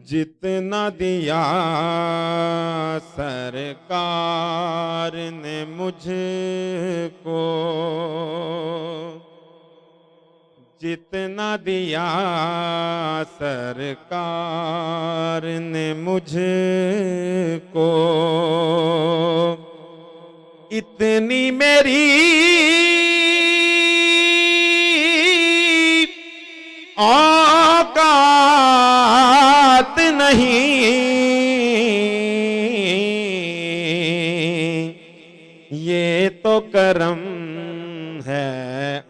जितना दिया सरकार ने मुझको, जितना दिया सरकार ने मुझको, इतनी मेरी औकात नहीं, ये तो करम है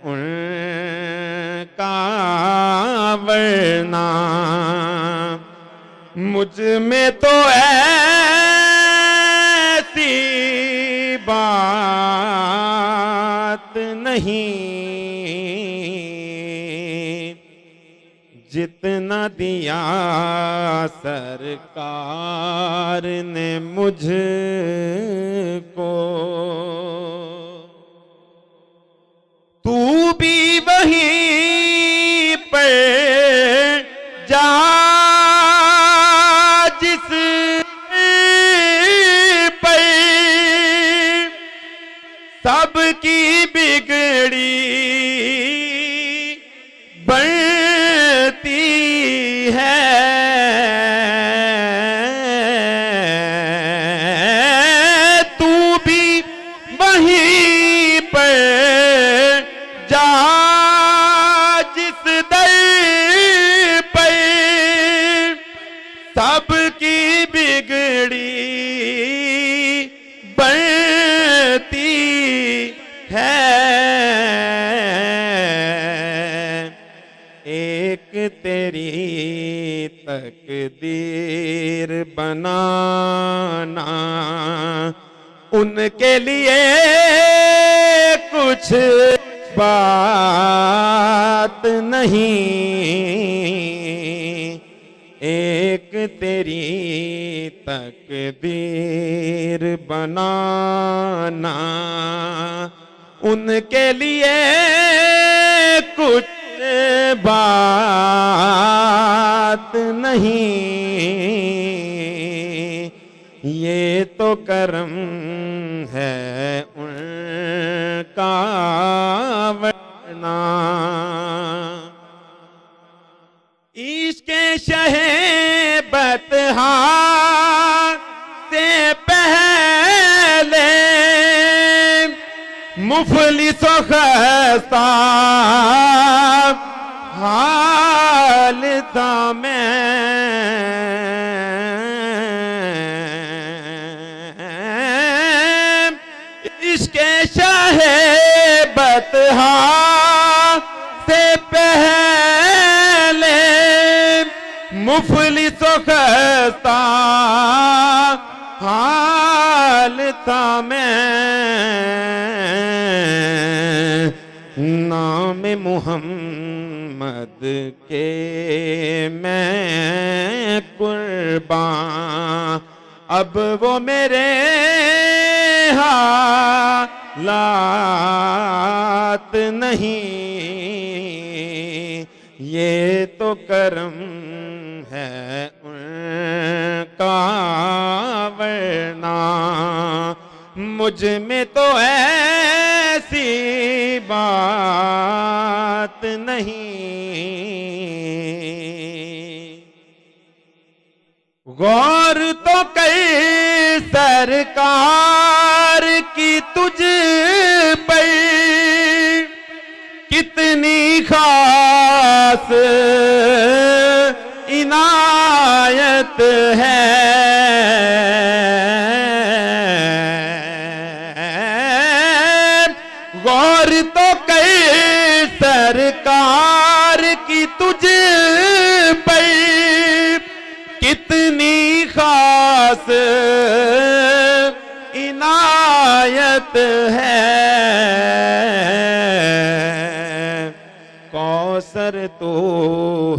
उनका, वरना मुझ में तो ऐसी बात नहीं। जितना दिया सरकार ने मुझको, तू भी वहीं पर जा जिस पर सबकी बिगड़ी बनती है। तू भी वहीं पर जा जिस दर पर सबकी बिगड़ी बनती है। एक तेरी तकदीर बनाना, उनके लिए कुछ बात नहीं। एक तेरी तकदीर बनाना, उनके लिए कुछ बात नहीं। ये तो करम है उनका, वरना इश्क़े शहे बतहा से पहले मुफलिसो खस्ता हाल था मैं। इश्क़े शाहे बतहा से पहले मुफलिसो खस्ता हाल था मैं। नाम मुहम्मद के मैं कुर्बान, अब वो मेरे हालात नहीं। ये तो करम है उनका, वरना मुझ में तो ऐसी बात नहीं। गौर तो कर सरकार की तुझ पर, कि कितनी खास इनायत है, गौर तो कई सरकार की तुझ पर, कितनी खास इनायत है। कौसर तो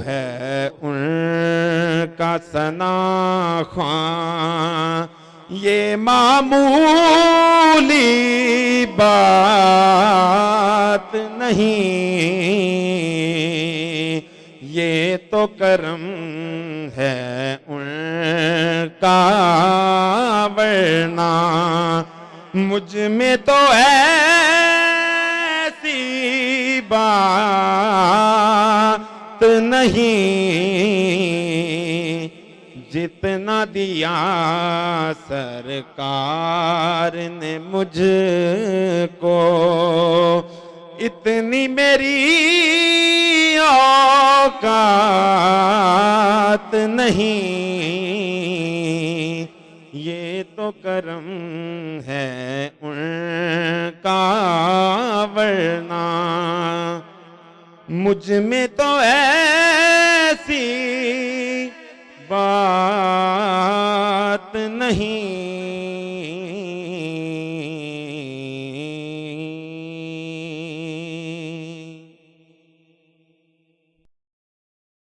है उनका सनाख़्वां, ये मामूली बात नहीं, ये तो करम है उनका, वरना मुझ में तो ऐसी बात नहीं, जितना दिया सरकार ने मुझको, इतनी मेरी औकात नहीं, ये तो करम है उनका, वरना मुझ में तो ऐसी बात नहीं।